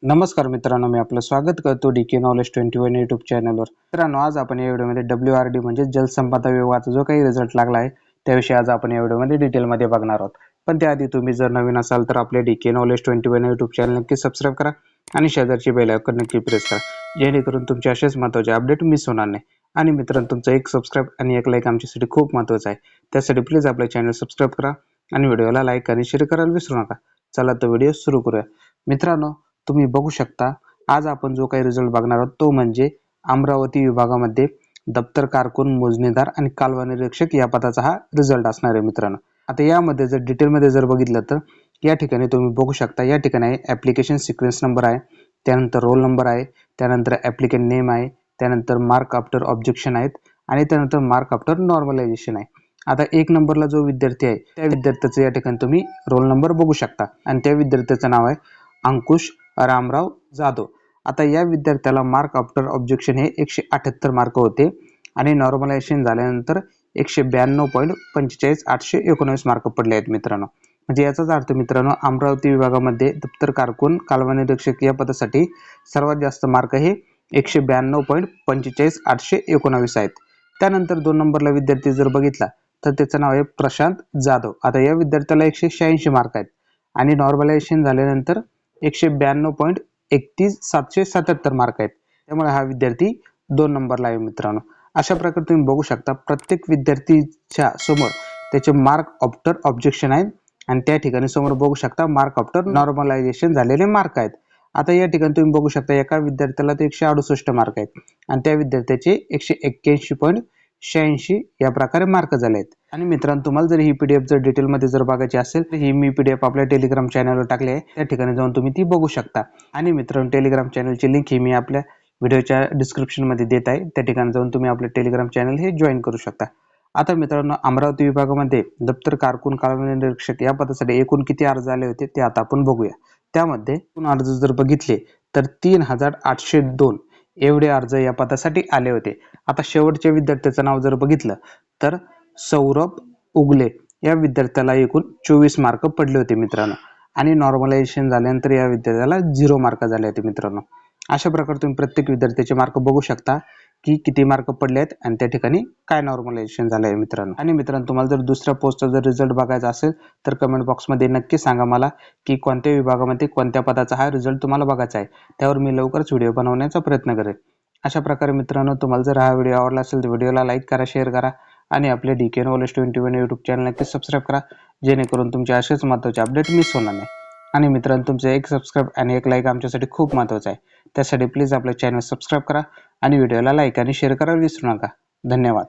नमस्कार मित्रांनो, मी आपलं स्वागत करतो डीके नॉलेज 21 यूट्यूब चॅनलवर। मित्रांनो, आज आपण या व्हिडिओमध्ये WRD म्हणजे जलसंपदा विभागाचा जो काही रिझल्ट लागला आहे त्याविषयी आज आपण या व्हिडिओमध्ये डिटेलमध्ये बघणार आहोत। पण त्याआधी तुम्ही जर नवीन असाल तर आपले डीके नॉलेज 21 यूट्यूब चॅनल नक्की सबस्क्राईब करा आणि शेजारची बेल आयकॉन नक्की प्रेस करा, जेणेकरून तुमचे असेच महत्त्वाचे अपडेट मिस होणार नाही। आणि मित्रांनो, तुमचा एक सबस्क्राईब आणि एक लाईक आमच्यासाठी खूप महत्त्वाचं आहे, त्यासाठी प्लीज आपले चॅनल सबस्क्राईब करा आणि व्हिडिओला लाईक आणि शेअर करायला विसरू नका। चला तर व्हिडिओ सुरू करूया। मित्रांनो, तुम्ही बघू शकता आज आपण जो काही रिझल्ट बघणार आहोत तो म्हणजे अमरावती विभागामध्ये दप्तर कारकून, मोजणीदार आणि कालवा निरीक्षक या पदाचा हा रिझल्ट असणार आहे मित्रांनो। आता यामध्ये जर डिटेलमध्ये जर बघितलं तर या ठिकाणी तुम्ही बघू शकता, या ठिकाणी ॲप्लिकेशन सिक्वेन्स नंबर आहे, त्यानंतर रोल नंबर आहे, त्यानंतर ॲप्लिकंट नेम आहे, त्यानंतर मार्क आफ्टर ऑब्जेक्शन आहेत आणि त्यानंतर मार्क आफ्टर नॉर्मलायझेशन आहे। आता एक नंबरला जो विद्यार्थी आहे त्या विद्यार्थ्याचा या ठिकाणी तुम्ही रोल नंबर बघू शकता आणि त्या विद्यार्थ्याचं नाव आहे अंकुश रामराव जाधव। आता या विद्यार्थ्याला मार्क आफ्टर ऑब्जेक्शन हे 178 मार्क होते आणि नॉर्मलायझेशन झाल्यानंतर 192.45 मार्क पडले आहेत मित्रांनो। म्हणजे याचाच अर्थ मित्रांनो, अमरावती विभागामध्ये दप्तर कारकून, कालवा निरीक्षक या पदासाठी सर्वात जास्त मार्क हे 192.45 आहेत। त्यानंतर 2 नंबरला विद्यार्थी जर बघितला तर त्याचं नाव आहे प्रशांत जाधव। आता या विद्यार्थ्याला 186 मार्क आहेत आणि नॉर्मलायझेशन झाल्यानंतर 192.31 मार्क आहेत, त्यामुळे हा विद्यार्थी 2 नंबरला आहे मित्रांनो। अशा प्रकारे तुम्ही बघू शकता प्रत्येक विद्यार्थीच्या समोर त्याचे मार्क आफ्टर ऑब्जेक्शन आहेत आणि त्या ठिकाणी समोर बघू शकता मार्क आफ्टर नॉर्मलायझेशन झालेले मार्क आहेत। आता या ठिकाणी तुम्ही बघू शकता एका विद्यार्थ्याला ते 168 मार्क आहेत आणि त्या विद्यार्थ्याचे 181.86 या प्रकारे मार्क झाले आहेत। आणि मित्रांनो, तुम्हाला जर ही पीडीएफ जर डिटेलमध्ये जर बघायची असेल तर ही मी पीडीएफ आपल्या टेलिग्राम चॅनलवर टाकली आहे, त्या ठिकाणी जाऊन तुम्ही ती बघू शकता। आणि मित्रांनो, टेलिग्राम चॅनलची लिंक ही मी आपल्या व्हिडिओच्या डिस्क्रिप्शनमध्ये देत आहे, त्या ठिकाणी जाऊन तुम्ही आपले टेलिग्राम चॅनल हे जॉईन करू शकता। आता मित्रांनो, अमरावती विभागामध्ये दप्तर कारकून, कालवा निरीक्षक या पदासाठी एकूण किती अर्ज आले होते ते आता आपण बघूया। त्यामध्ये एकूण अर्ज जर बघितले तर 3802 एवढे अर्ज या पदासाठी आले होते। आता शेवटच्या विद्यार्थ्याचं नाव जर बघितलं तर सौरभ उगले या विद्यार्थ्याला एकूण 24 मार्क पडले होते मित्रांनो आणि नॉर्मलायझेशन झाल्यानंतर या विद्यार्थ्याला 0 मार्क झाले होते मित्रांनो। अशा प्रकारे तुम्ही प्रत्येक विद्यार्थ्याचे मार्क बघू शकता की किती मार्क पडले आहेत आणि त्या ठिकाणी काय नॉर्मलायझेशन झालं आहे मित्रांनो। आणि मित्रांनो, तुम्हाला जर दुसऱ्या पोस्टचा जर रिझल्ट बघायचा असेल तर कमेंट बॉक्समध्ये नक्की सांगा मला की कोणत्या विभागामध्ये कोणत्या पदाचा हा रिझल्ट तुम्हाला बघायचा आहे, त्यावर मी लवकरच व्हिडिओ बनवण्याचा प्रयत्न करेन। अशा प्रकारे मित्रांनो, तुम्हाला जर हा व्हिडिओ आवडला असेल तर व्हिडिओला लाईक करा, शेअर करा आणि आपले डीके नॉलेज 21 यूट्यूब चॅनल नक्की सबस्क्राईब करा, जेणेकरून तुमचे असेच महत्त्वाचे अपडेट मिस होणार नाही। आणि मित्रांनो, तुमचं एक सबस्क्राईब आणि एक लाईक आमच्यासाठी खूप महत्त्वाचं आहे, त्यासाठी प्लीज आपलं चॅनल सबस्क्राईब करा आणि व्हिडिओला लाईक आणि शेअर करायला विसरू नका। धन्यवाद।